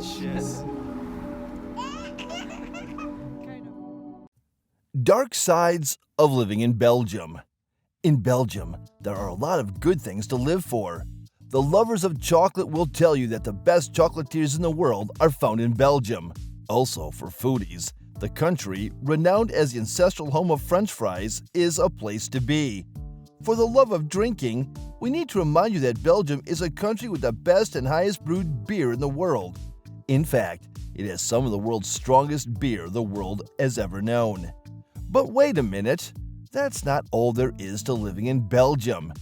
Yes. Dark sides of living in Belgium. In Belgium, there are a lot of good things to live for. The lovers of chocolate will tell you that the best chocolatiers in the world are found in Belgium. Also, for foodies, the country, renowned as the ancestral home of French fries, is a place to be. For the love of drinking, we need to remind you that Belgium is a country with the best and highest brewed beer in the world. In fact, it has some of the world's strongest beer the world has ever known. But wait a minute, that's not all there is to living in Belgium.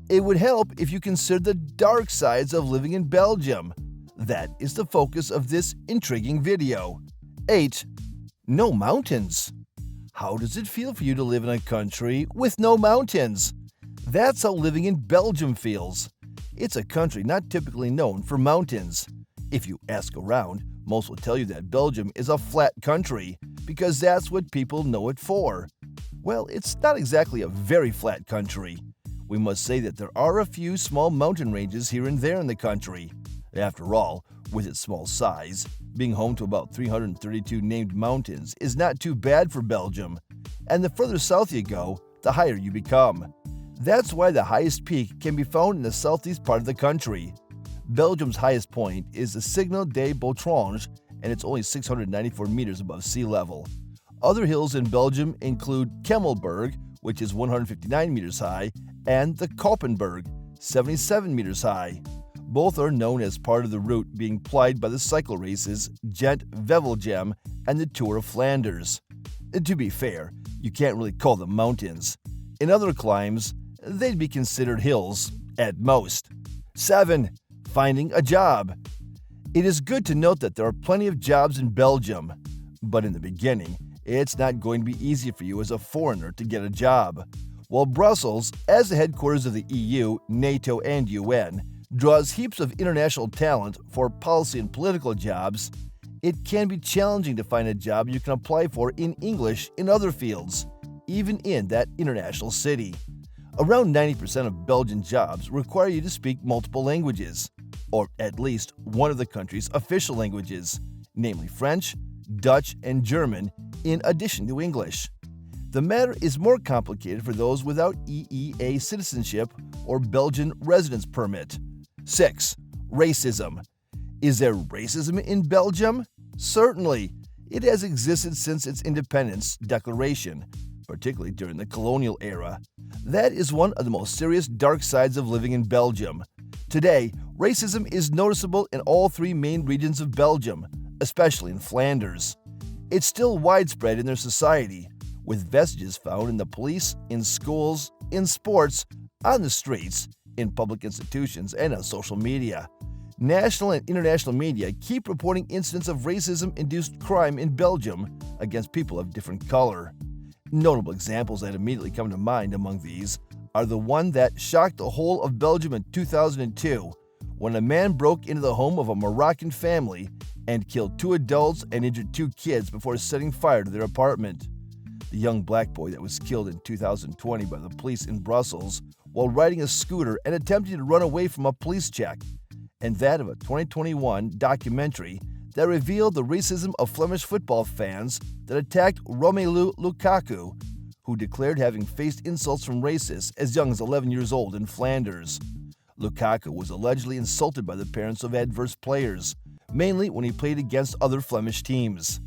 It would help if you consider the dark sides of living in Belgium. That is the focus of this intriguing video. 8. No mountains. How does it feel for you to live in a country with no mountains? That's how living in Belgium feels. It's a country not typically known for mountains. If you ask around, most will tell you that Belgium is a flat country because that's what people know it for. Well, it's not exactly a very flat country. We must say that there are a few small mountain ranges here and there in the country. After all, with its small size, being home to about 332 named mountains is not too bad for Belgium. And the further south you go, the higher you become. That's why the highest peak can be found in the southeast part of the country. Belgium's highest point is the Signal de Botrange, and it's only 694 meters above sea level. Other hills in Belgium include Kemmelberg, which is 159 meters high, and the Koppenberg, 77 meters high. Both are known as part of the route being plied by the cycle races Gent-Wevelgem and the Tour of Flanders. To be fair, you can't really call them mountains. In other climes, they'd be considered hills, at most. 7. Finding a job. It is good to note that there are plenty of jobs in Belgium, but in the beginning, it's not going to be easy for you as a foreigner to get a job. While Brussels, as the headquarters of the EU, NATO and UN, draws heaps of international talent for policy and political jobs, it can be challenging to find a job you can apply for in English in other fields, even in that international city. Around 90% of Belgian jobs require you to speak multiple languages, or at least one of the country's official languages, namely French, Dutch, and German, in addition to English. The matter is more complicated for those without EEA citizenship or Belgian residence permit. 6. Racism. Is there racism in Belgium? Certainly. It has existed since its independence declaration, particularly during the colonial era. That is one of the most serious dark sides of living in Belgium. Today, racism is noticeable in all three main regions of Belgium, especially in Flanders. It's still widespread in their society, with vestiges found in the police, in schools, in sports, on the streets, in public institutions, and on social media. National and international media keep reporting incidents of racism-induced crime in Belgium against people of different color. Notable examples that immediately come to mind among these are the one that shocked the whole of Belgium in 2002, when a man broke into the home of a Moroccan family and killed 2 adults and injured 2 kids before setting fire to their apartment. The young black boy that was killed in 2020 by the police in Brussels while riding a scooter and attempting to run away from a police check, and that of a 2021 documentary that revealed the racism of Flemish football fans that attacked Romelu Lukaku, who declared having faced insults from racists as young as 11 years old in Flanders. Lukaku was allegedly insulted by the parents of adverse players, mainly when he played against other Flemish teams.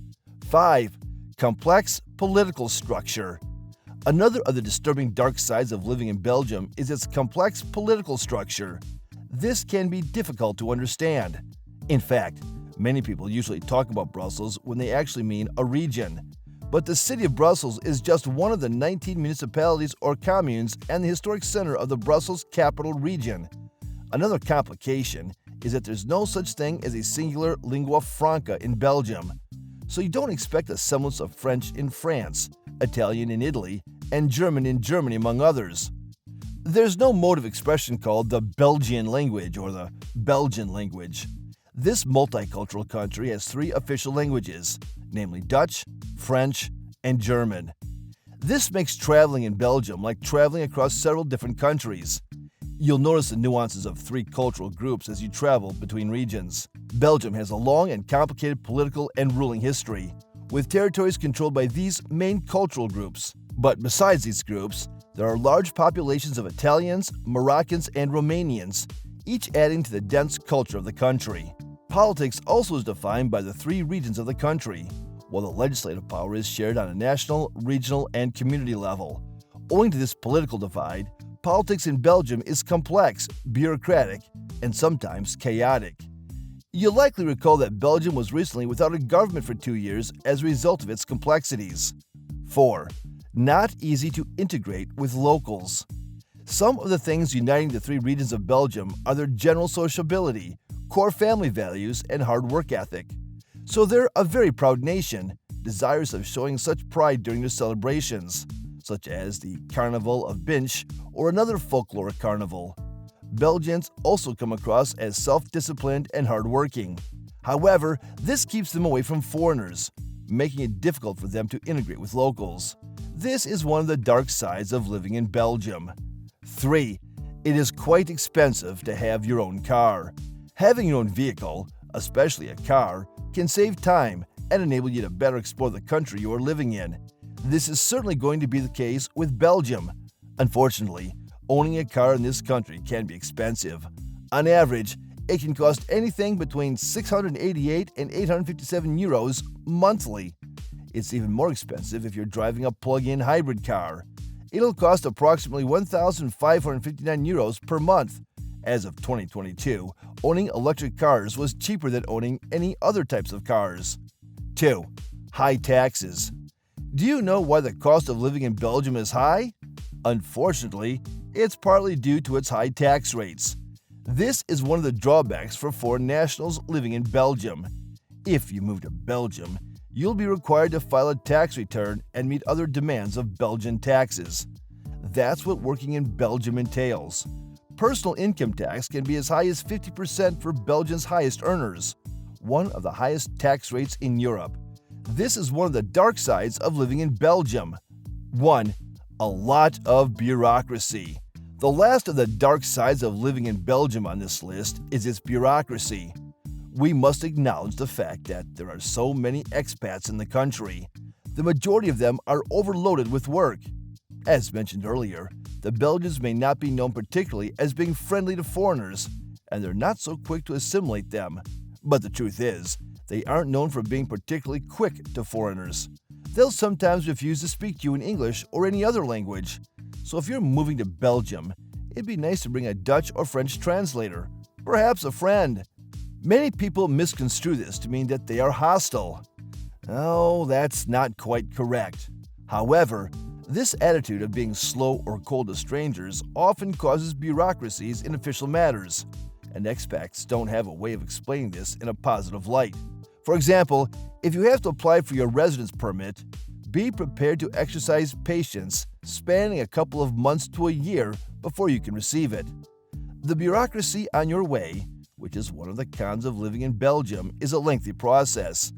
5. Complex political structure. Another of the disturbing dark sides of living in Belgium is its complex political structure. This can be difficult to understand. In fact, many people usually talk about Brussels when they actually mean a region. But the city of Brussels is just one of the 19 municipalities or communes and the historic center of the Brussels capital region. Another complication is that there's no such thing as a singular lingua franca in Belgium. So you don't expect a semblance of French in France, Italian in Italy, and German in Germany, among others. There's no mode of expression called the Belgian language or the Belgian language. This multicultural country has 3 official languages, namely Dutch, French, and German. This makes traveling in Belgium like traveling across several different countries. You'll notice the nuances of three cultural groups as you travel between regions. Belgium has a long and complicated political and ruling history, with territories controlled by these main cultural groups. But besides these groups, there are large populations of Italians, Moroccans, and Romanians, each adding to the dense culture of the country. Politics also is defined by the three regions of the country, while the legislative power is shared on a national, regional, and community level. Owing to this political divide, politics in Belgium is complex, bureaucratic, and sometimes chaotic. You'll likely recall that Belgium was recently without a government for 2 years as a result of its complexities. 4. Not easy to integrate with locals. Some of the things uniting the three regions of Belgium are their general sociability, core family values, and hard work ethic. So they're a very proud nation, desirous of showing such pride during their celebrations, such as the Carnival of Binche or another folkloric carnival. Belgians also come across as self-disciplined and hardworking. However, this keeps them away from foreigners, making it difficult for them to integrate with locals. This is one of the dark sides of living in Belgium. 3. It is quite expensive to have your own car. Having your own vehicle, especially a car, can save time and enable you to better explore the country you are living in. This is certainly going to be the case with Belgium. Unfortunately, owning a car in this country can be expensive. On average, it can cost anything between 688 and 857 euros monthly. It's even more expensive if you're driving a plug-in hybrid car. It'll cost approximately 1,559 euros per month. As of 2022, owning electric cars was cheaper than owning any other types of cars. 2. High taxes. Do you know why the cost of living in Belgium is high? Unfortunately, it's partly due to its high tax rates. This is one of the drawbacks for foreign nationals living in Belgium. If you move to Belgium, you'll be required to file a tax return and meet other demands of Belgian taxes. That's what working in Belgium entails. Personal income tax can be as high as 50% for Belgium's highest earners, one of the highest tax rates in Europe. This is one of the dark sides of living in Belgium. 1. A lot of bureaucracy. The last of the dark sides of living in Belgium on this list is its bureaucracy. We must acknowledge the fact that there are so many expats in the country. The majority of them are overloaded with work. As mentioned earlier, the Belgians may not be known particularly as being friendly to foreigners, and they're not so quick to assimilate them. But the truth is, they aren't known for being particularly quick to foreigners. They'll sometimes refuse to speak to you in English or any other language. So if you're moving to Belgium, it'd be nice to bring a Dutch or French translator, perhaps a friend. Many people misconstrue this to mean that they are hostile. Oh, that's not quite correct. However, this attitude of being slow or cold to strangers often causes bureaucracies in official matters, and expats don't have a way of explaining this in a positive light. For example, if you have to apply for your residence permit, be prepared to exercise patience, spanning a couple of months to a year before you can receive it. The bureaucracy on your way, which is one of the cons of living in Belgium, is a lengthy process.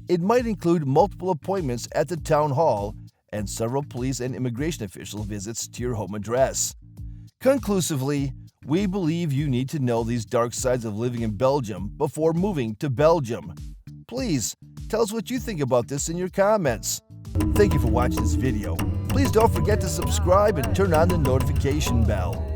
It might include multiple appointments at the town hall and several police and immigration official visits to your home address. Conclusively, we believe you need to know these dark sides of living in Belgium before moving to Belgium. Please, tell us what you think about this in your comments. Thank you for watching this video. Please don't forget to subscribe and turn on the notification bell.